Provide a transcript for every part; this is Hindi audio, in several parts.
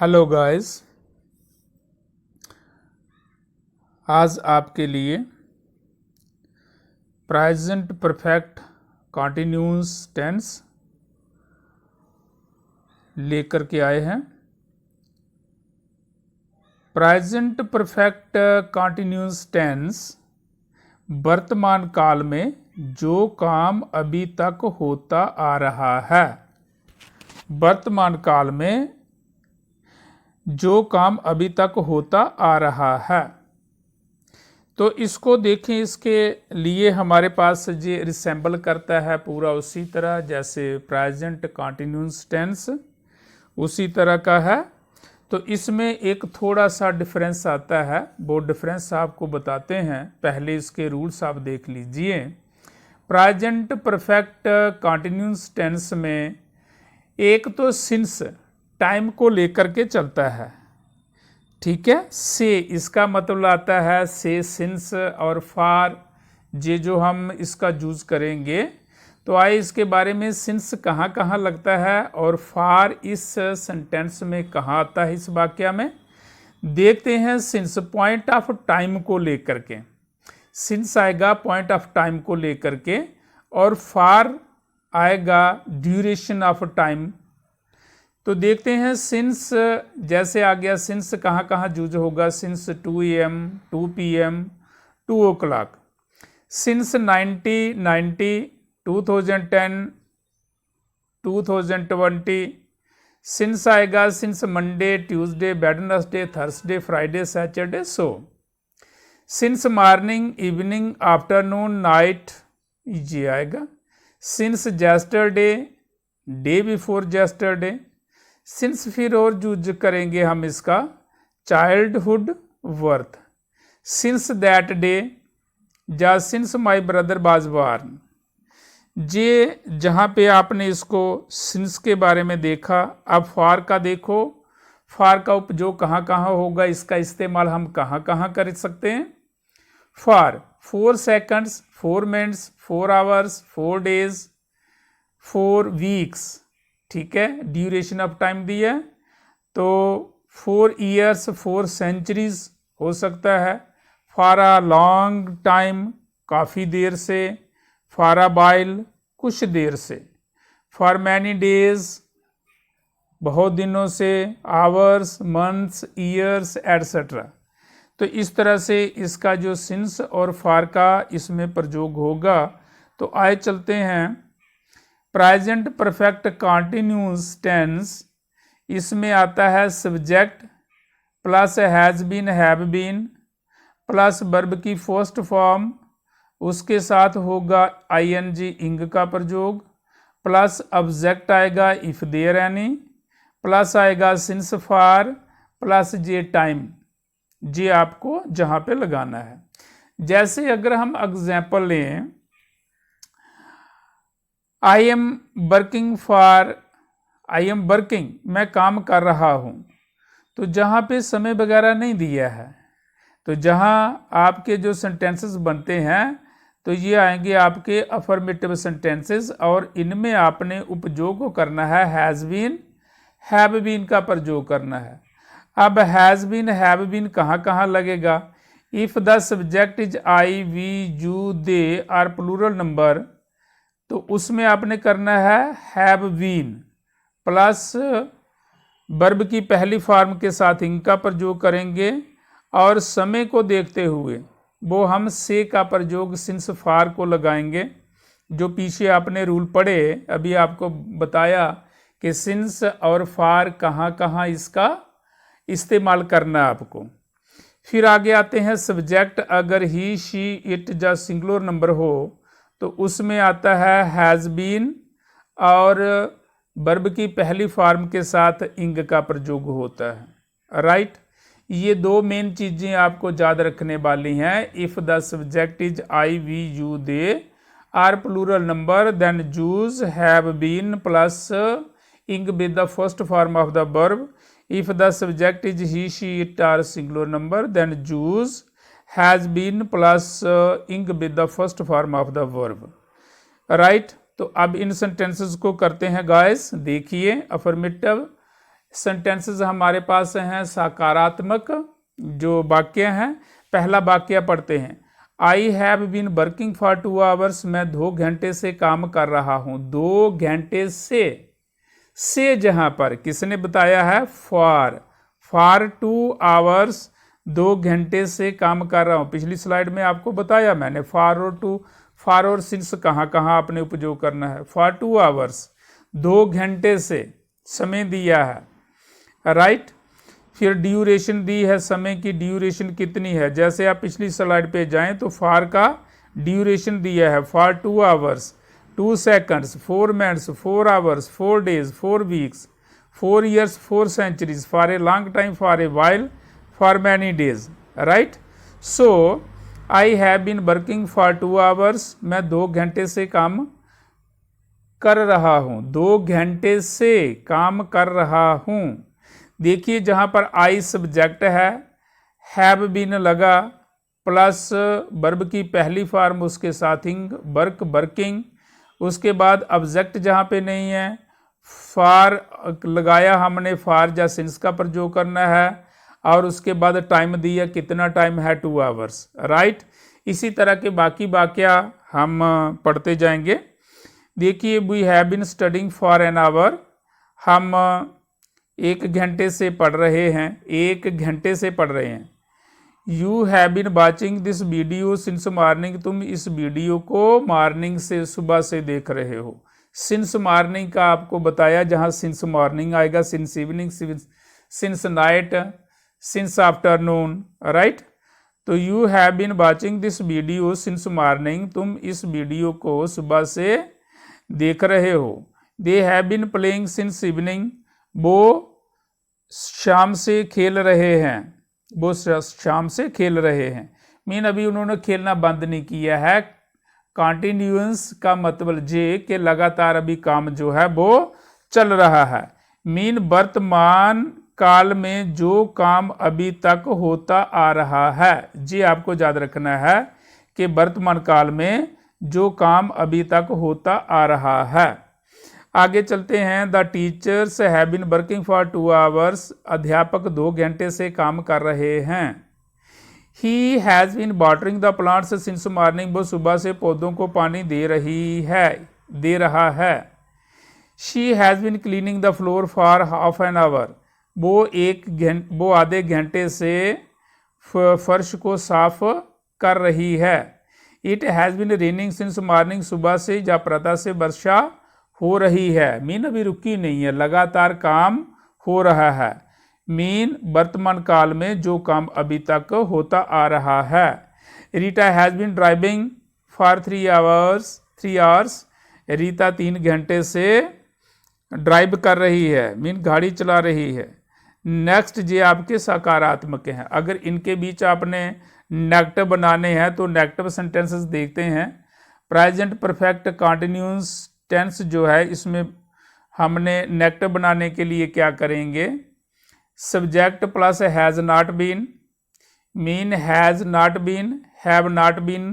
हेलो गाइस, आज आपके लिए प्रेजेंट परफेक्ट कॉन्टिन्यूस टेंस लेकर के आए हैं। प्रेजेंट परफेक्ट कॉन्टिन्यूस टेंस वर्तमान काल में जो काम अभी तक होता आ रहा है। वर्तमान काल में जो काम अभी तक होता आ रहा है, तो इसको देखें। इसके लिए हमारे पास ये रिसेंबल करता है पूरा उसी तरह जैसे प्रेजेंट कॉन्टिन्यूस टेंस उसी तरह का है। तो इसमें एक थोड़ा सा डिफरेंस आता है, वो डिफरेंस आपको बताते हैं। पहले इसके रूल्स आप देख लीजिए। प्रेजेंट परफेक्ट कॉन्टिन्यूस टेंस में एक तो सिंस टाइम को लेकर के चलता है, ठीक है। से इसका मतलब आता है से, सिंस और फार, ये जो हम इसका यूज करेंगे। तो आइए इसके बारे में सिंस कहाँ कहाँ लगता है और फार इस सेंटेंस में कहाँ आता है, इस वाक्य में देखते हैं। सिंस पॉइंट ऑफ टाइम को लेकर के, सिंस आएगा पॉइंट ऑफ टाइम को लेकर के, और फार आएगा ड्यूरेशन ऑफ टाइम। तो देखते हैं सिंस जैसे आ गया, सिंस कहाँ कहाँ यूज होगा। Since 2 AM, 2 PM, 2 o'clock। Since 1990, 2010, 2020। Since आएगा since Monday, Tuesday, Wednesday, Thursday, Friday, Saturday, so. Since morning, evening, afternoon, night, ये आएगा। Since yesterday, day before yesterday. Since फिर और यूज करेंगे हम इसका childhood worth. Since that day, या since my brother was born. जे जहाँ पे आपने इसको सिंस के बारे में देखा, अब फार का देखो। फार का उपयोग कहाँ कहाँ होगा, इसका इस्तेमाल हम कहाँ कहाँ कर सकते हैं। फार 4 seconds, 4 minutes, 4 hours, 4 days, 4 weeks, ठीक है। ड्यूरेशन ऑफ टाइम दी है तो 4 years, 4 centuries हो सकता है। फॉर अ लॉन्ग टाइम, काफ़ी देर से। फॉर अ वाइल, कुछ देर से। फॉर मैनी डेज, बहुत दिनों से। Hours, months, years, etcetera. तो इस तरह से इसका जो सिंस और फार का इसमें प्रयोग होगा। तो आए चलते हैं प्रेजेंट परफेक्ट कॉन्टिन्यूस टेंस। इसमें आता है subject plus has been, have been, plus verb की फर्स्ट फॉर्म, उसके साथ होगा ING इंग का प्रयोग, प्लस ऑब्जेक्ट आएगा इफ देयर एनी, प्लस आएगा सिंस फार, प्लस जे टाइम। जे आपको जहाँ पे लगाना है। जैसे अगर हम एग्जाम्पल लें, I am working for, I am working, मैं काम कर रहा हूँ। तो जहाँ पे समय वगैरह नहीं दिया है, तो जहाँ आपके जो सेंटेंसेस बनते हैं तो ये आएंगे आपके अफर्मेटिव सेंटेंसेस, और इनमें आपने उपयोग करना है हैज़ बीन, हैव बीन का प्रयोग करना है। अब हैज़ बीन, हैव बीन कहाँ कहाँ लगेगा। If the subject is I, we, you, they are plural number, तो उसमें आपने करना है हैव बीन प्लस वर्ब की पहली फॉर्म के साथ इनका प्रयोग करेंगे, और समय को देखते हुए वो हम से का प्रयोग सिंस फार को लगाएंगे। जो पीछे आपने रूल पढ़े, अभी आपको बताया कि सिंस और फार कहाँ कहाँ इसका इस्तेमाल करना है आपको। फिर आगे आते हैं सब्जेक्ट। अगर ही, शी, इट या सिंगुलर नंबर हो तो उसमें आता है हैज़ बीन, और वर्ब की पहली फॉर्म के साथ इंग का प्रयोग होता है। राइट, ये दो मेन चीज़ें आपको याद रखने वाली हैं। If the subject is I, we, you, they are plural number, then use have been plus ing with the first form of the verb. If the subject is he, she, it are singular number, then use has been plus ing with the first form of the verb. Right, तो अब इन सेंटेंसेस को करते हैं गाइस। देखिए, अफर्मेटिव सेंटेंसेस हमारे पास हैं सकारात्मक जो वाक्य हैं। पहला वाक्य पढ़ते हैं, I have been working for 2 hours, मैं 2 घंटे से काम कर रहा हूँ। 2 घंटे से जहाँ पर किसने बताया है, फॉर 2 आवर्स, 2 घंटे से काम कर रहा हूँ। पिछली स्लाइड में आपको बताया मैंने फॉर और सिंस कहाँ कहाँ आपने उपयोग करना है। फॉर 2 आवर्स, 2 घंटे से समय दिया है, राइट। फिर ड्यूरेशन दी है, समय की ड्यूरेशन कितनी है। जैसे आप पिछली स्लाइड पे जाएं तो फॉर का ड्यूरेशन दिया है, for 2 hours, 2 seconds, 4 minutes, 4 hours, 4 days, 4 weeks, 4 years, 4 centuries, for a long time, for a while, for many days, right. So I have been working for 2 hours, मैं 2 घंटे से काम कर रहा हूँ। 2 घंटे से काम कर रहा हूँ। देखिए जहाँ पर आई सब्जेक्ट है, हैव बीन लगा, प्लस वर्ब की पहली फॉर्म उसके साथ इंग, वर्क, वर्किंग। उसके बाद ऑब्जेक्ट जहाँ पे नहीं है, फॉर लगाया हमने, फॉर या सिंस का प्रयोग करना है। और उसके बाद टाइम दिया, कितना टाइम है, 2 आवर्स, राइट। इसी तरह के बाकी वाक्य हम पढ़ते जाएंगे। देखिए, we have been studying for an hour, हम 1 घंटे से पढ़ रहे हैं, 1 घंटे से पढ़ रहे हैं। You have been watching this video since morning, तुम इस वीडियो को मॉर्निंग से, सुबह से देख रहे हो। सिंस मॉर्निंग का आपको बताया, जहाँ सिंस मॉर्निंग आएगा, since evening, since night, since afternoon, right. तो you have been watching this video since morning, तुम इस वीडियो को सुबह से देख रहे हो। They have been playing since evening, वो शाम से खेल रहे हैं, वो शाम से खेल रहे हैं। मीन अभी उन्होंने खेलना बंद नहीं किया है। कॉन्टिन्यूअस का मतलब जे के लगातार अभी काम जो है वो चल रहा है। मीन वर्तमान काल में जो काम अभी तक होता आ रहा है, जी आपको याद रखना है कि वर्तमान काल में जो काम अभी तक होता आ रहा है। आगे चलते हैं। The teachers have been working for 2 hours, अध्यापक 2 घंटे से काम कर रहे हैं। He has been watering the plants since morning, वो सुबह से पौधों को पानी दे रहा है। She has been cleaning the floor for half an hour, वो आधे घंटे से फर्श को साफ कर रही है। It has been raining since morning, सुबह से या प्रातः से वर्षा हो रही है। मीन अभी रुकी नहीं है, लगातार काम हो रहा है। मीन वर्तमान काल में जो काम अभी तक होता आ रहा है। Rita has been driving for 3 hours, Rita 3 घंटे से ड्राइव कर रही है, मीन गाड़ी चला रही है। नेक्स्ट ये आपके सकारात्मक हैं। अगर इनके बीच आपने नेगेटिव बनाने हैं तो नेगेटिव सेंटेंसेस देखते हैं। प्रेजेंट परफेक्ट कॉन्टिन्यूअस टेंस जो है, इसमें हमने नेगेटिव बनाने के लिए क्या करेंगे, subject plus has not been, mean has not been, have not been,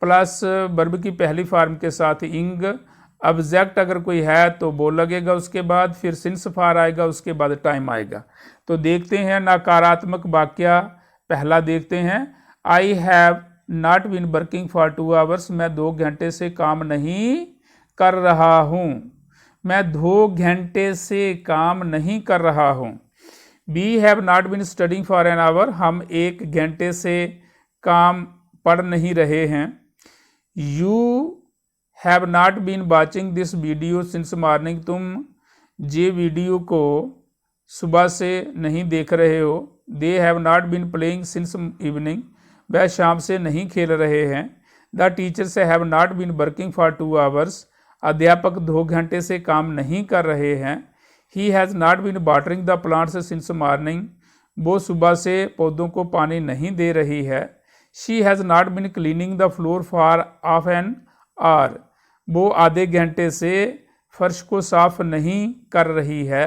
plus verb की पहली फॉर्म के साथ इंग। ऑब्जेक्ट अगर कोई है तो वो लगेगा, उसके बाद फिर सिंस फॉर आएगा, उसके बाद टाइम आएगा। तो देखते हैं नकारात्मक वाक्य। पहला देखते हैं, I have not been working for 2 hours, मैं 2 घंटे से काम नहीं कर रहा हूँ। मैं 2 घंटे से काम नहीं कर रहा हूँ। We have not been studying for an hour, हम 1 घंटे से काम पढ़ नहीं रहे हैं। You have not been watching this video since morning, तुम ये वीडियो को सुबह से नहीं देख रहे हो। They have not been playing since evening, वह शाम से नहीं खेल रहे हैं। The teachers have not been working for 2 hours, अध्यापक 2 घंटे से काम नहीं कर रहे हैं। He has not been watering the plants since morning, वो सुबह से पौधों को पानी नहीं दे रही है। She has not been cleaning the floor for half an hour, वो आधे घंटे से फर्श को साफ नहीं कर रही है।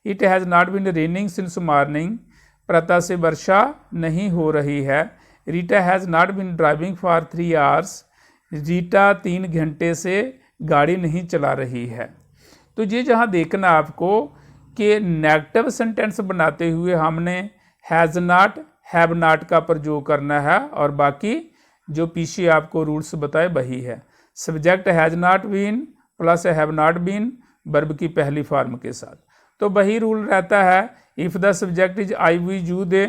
It has not been raining since morning, प्रातः से वर्षा नहीं हो रही है। Rita has not been driving for 3 hours, Rita 3 घंटे से गाड़ी नहीं चला रही है। तो ये जहाँ देखना आपको कि नेगेटिव सेंटेंस बनाते हुए हमने हैज़ नॉट हैव नॉट का प्रयोग करना है और बाकी जो पीछे आपको रूल्स बताए वही है। Subject has not been plus have not been verb की पहली फॉर्म के साथ। तो वही रूल रहता है, if the subject is I we you they,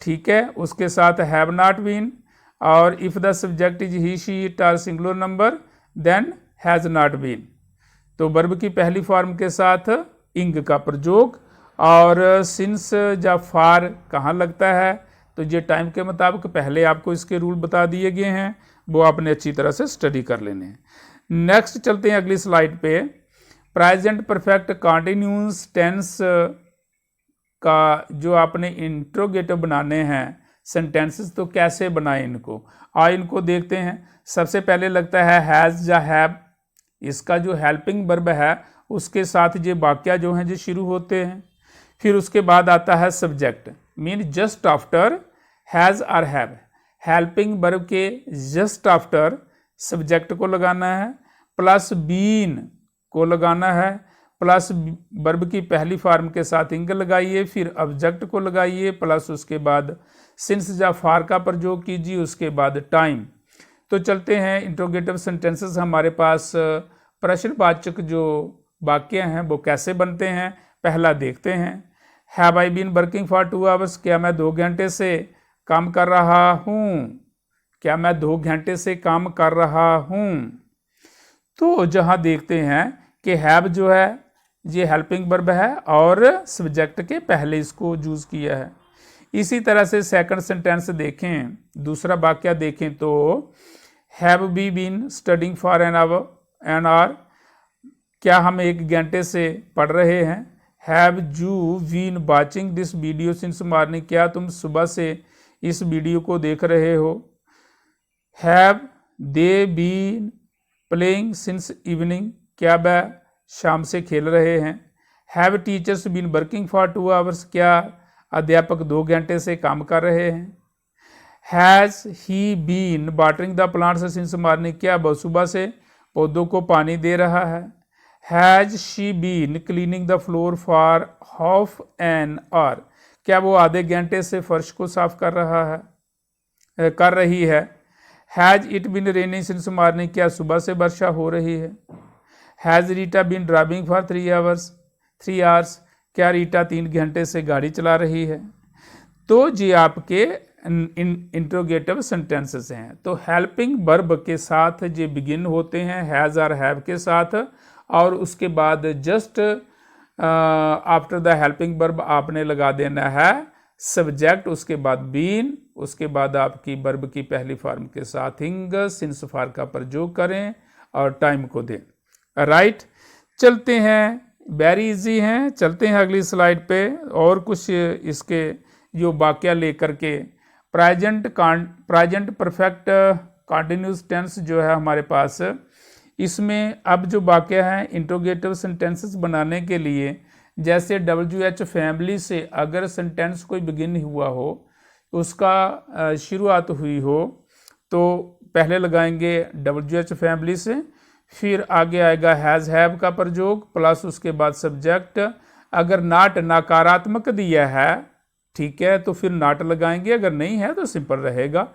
ठीक है, उसके साथ हैव नॉट बीन, और if the subject is he she it are singular number then has not been. तो वर्ब की पहली फॉर्म के साथ इंग का प्रयोग। और सिंस या फार कहाँ लगता है, तो ये टाइम के मुताबिक पहले आपको इसके रूल बता दिए गए हैं, वो आपने अच्छी तरह से स्टडी कर लेने हैं। नेक्स्ट चलते हैं अगली स्लाइड पे। प्रेजेंट परफेक्ट कॉन्टिन्यूस टेंस का जो आपने इंट्रोगेटिव बनाने हैं सेंटेंसेस, तो कैसे बनाएं इनको, इनको देखते हैं। सबसे पहले लगता है हैज़ या हैव, इसका जो हेल्पिंग वर्ब है उसके साथ ये वाक्य जो हैं जो शुरू होते हैं। फिर उसके बाद आता है subject, mean just after has और हैव, हेल्पिंग वर्ब के जस्ट आफ्टर सब्जेक्ट को लगाना है, प्लस बीन को लगाना है, प्लस वर्ब की पहली फॉर्म के साथ इंग लगाइए, फिर ऑब्जेक्ट को लगाइए, प्लस उसके बाद सिंस या फार का प्रयोग कीजिए, उसके बाद टाइम। तो चलते हैं इंट्रोगेटिव सेंटेंसेस हमारे पास प्रश्नवाचक जो वाक्य हैं वो कैसे बनते हैं, पहला देखते हैं। Have I been working for 2 hours, क्या मैं 2 घंटे से काम कर रहा हूँ, क्या मैं 2 घंटे से काम कर रहा हूँ। तो जहाँ देखते हैं कि हैव जो है ये हेल्पिंग वर्ब है और सब्जेक्ट के पहले इसको यूज़ किया है। इसी तरह से सेकंड सेंटेंस देखें, दूसरा वाक्य देखें तो have we been studying for an hour, क्या हम 1 घंटे से पढ़ रहे हैं। Have you been watching this video since morning, क्या तुम सुबह से इस वीडियो को देख रहे हो। Have they been playing since evening, क्या वह शाम से खेल रहे हैं। Have teachers been working for 2 hours, क्या अध्यापक 2 घंटे से काम कर रहे हैं। Has he been watering the plants since morning, क्या वह सुबह से पौधों को पानी दे रहा है। Has she been cleaning the floor for half an hour, क्या वो आधे घंटे से फर्श को साफ कर रही है। Has it been raining since morning, क्या सुबह से वर्षा हो रही है। Has Rita been driving for 3 hours, क्या रीटा 3 घंटे से गाड़ी चला रही है। तो ये आपके इंट्रोगेटिव सेंटेंसेस हैं। तो हेल्पिंग वर्ब के साथ ये बिगिन होते हैं हैज़ और हैव के साथ, और उसके बाद just after the helping verb आपने लगा देना है सब्जेक्ट, उसके बाद बीन, उसके बाद आपकी वर्ब की पहली फॉर्म के साथ इंग, सिंस फार का प्रयोग करें और टाइम को दें। राइट, चलते हैं, वेरी इजी हैं। चलते हैं अगली स्लाइड पे और कुछ इसके जो वाक्य लेकर के। प्रेजेंट परफेक्ट कॉन्टिन्यूस टेंस जो है हमारे पास, इसमें अब जो वाक्य हैं इंट्रोगेटिव सेंटेंसेस बनाने के लिए, जैसे WH फैमिली से अगर सेंटेंस कोई बिगिन हुआ हो, उसका शुरुआत हुई हो, तो पहले लगाएंगे WH फैमिली से, फिर आगे आएगा हैज़ हैव का प्रयोग, प्लस उसके बाद सब्जेक्ट। अगर नाट नकारात्मक दिया है, ठीक है, तो फिर नाट लगाएंगे, अगर नहीं है तो सिंपल रहेगा,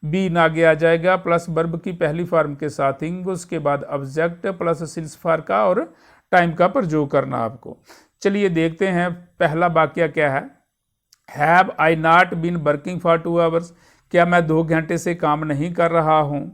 बीन आगे आ जाएगा, प्लस वर्ब की पहली फॉर्म के साथ इंग, उसके बाद ऑब्जेक्ट प्लस सिंस फार का और टाइम का प्रयोग करना आपको। चलिए देखते हैं पहला वाक्य क्या है। Have I not been working for 2 hours, क्या मैं 2 घंटे से काम नहीं कर रहा हूँ।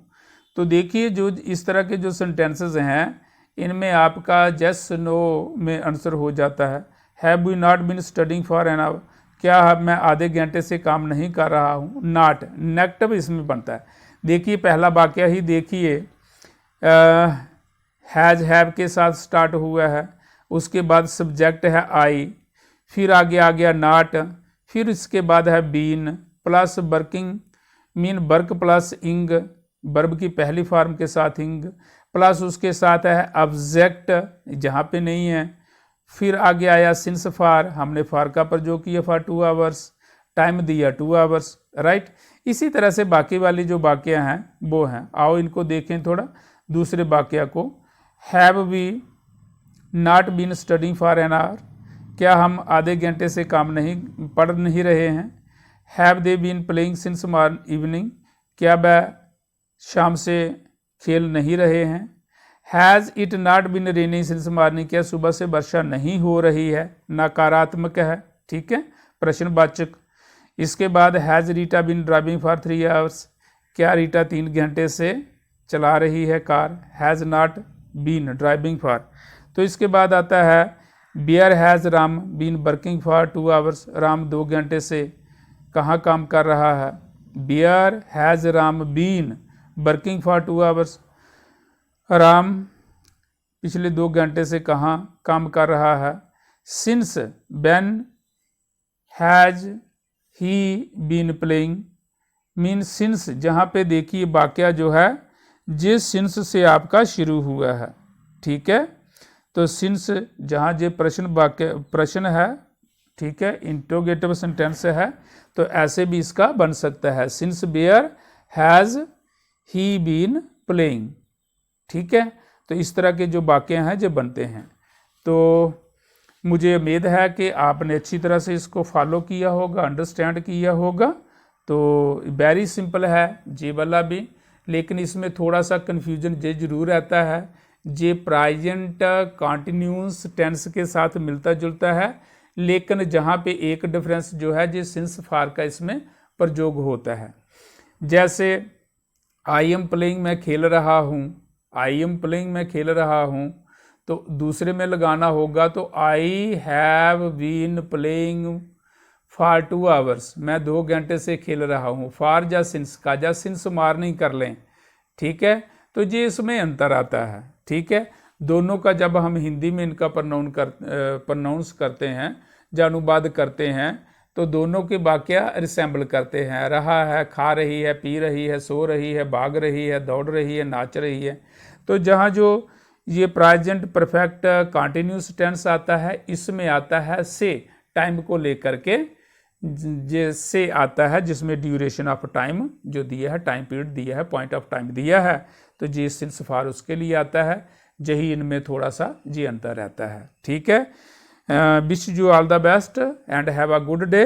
तो देखिए जो इस तरह के जो सेंटेंसेस हैं इनमें आपका यस नो में आंसर हो जाता है। Have we not been studying for an hour, क्या मैं आधे घंटे से काम नहीं कर रहा हूँ। नॉट नेगेटिव इसमें बनता है। देखिए पहला वाक्य ही देखिए, हैज़ हैव के साथ स्टार्ट हुआ है, उसके बाद सब्जेक्ट है आई, फिर आगे आ गया नॉट, फिर इसके बाद है been plus working, mean work plus ing, verb की पहली फॉर्म के साथ इंग, प्लस उसके साथ है ऑब्जेक्ट जहाँ पे नहीं है, फिर आगे आया सिंस फार, हमने फार का प्रयोग किया फॉर 2 आवर्स, टाइम दिया 2 आवर्स। राइट, इसी तरह से बाकी वाली जो वाक्य हैं वो हैं, आओ इनको देखें थोड़ा। दूसरे वाक्य को, have we not been studying for an hour, क्या हम आधे घंटे से काम नहीं पढ़ नहीं रहे हैं? Have they been playing since evening, क्या वह शाम से खेल नहीं रहे हैं? Has it not been raining since morning, क्या सुबह से वर्षा नहीं हो रही है? नकारात्मक है, ठीक है, प्रश्नवाचक। इसके बाद has Rita been driving for 3 hours, क्या रीटा 3 घंटे से चला रही है car? Has not been driving for. तो इसके बाद आता है where has Ram been working for 2 hours, Ram 2 घंटे से कहाँ काम कर रहा है? Where has Ram been working for 2 hours, Ram पिछले 2 घंटे से कहाँ काम कर रहा है? Since when has he been playing, mean since जहाँ पे देखिए वाक्य जो है जिस सिंस से आपका शुरू हुआ है, ठीक है। तो सिंस जहाँ जे प्रश्न है, ठीक है, इंट्रोगेटिव सेंटेंस है, तो ऐसे भी इसका बन सकता है since where has he been playing, ठीक है। तो इस तरह के जो वाक्य हैं जो बनते हैं। तो मुझे उम्मीद है कि आपने अच्छी तरह से इसको फॉलो किया होगा, अंडरस्टैंड किया होगा। तो वेरी सिंपल है जे वाला भी, लेकिन इसमें थोड़ा सा कन्फ्यूजन जे जरूर रहता है। जे प्रेजेंट कॉन्टिन्यूस टेंस के साथ मिलता जुलता है, लेकिन जहाँ पे एक डिफरेंस जो है जे सिंस फार का इसमें प्रयोग होता है। जैसे आई एम प्लेइंग मैं खेल रहा हूँ, आई एम प्लेइंग मैं खेल रहा हूँ, तो दूसरे में लगाना होगा तो I have been playing for 2 hours, मैं 2 घंटे से खेल रहा हूँ। फॉर जा सिंस का जा सिंस मार्निंग कर लें, ठीक है। तो ये इसमें अंतर आता है, ठीक है। दोनों का जब हम हिंदी में इनका प्रोनाउंस करते हैं या अनुवाद करते हैं तो दोनों के वाक्य रिसेंबल करते हैं। रहा है, खा रही है, पी रही है, सो रही है, भाग रही है, दौड़ रही है, नाच रही है। तो जहाँ जो ये प्रेजेंट परफेक्ट कॉन्टिन्यूस टेंस आता है, इसमें आता है से, टाइम को लेकर के जैसे आता है, जिसमें ड्यूरेशन ऑफ टाइम जो दिया है, टाइम पीरियड दिया है, पॉइंट ऑफ टाइम दिया है, तो जी सिंस फार उसके लिए आता है। यही इनमें थोड़ा सा जी अंतर रहता है, ठीक है। Wish you all the best and have a good day.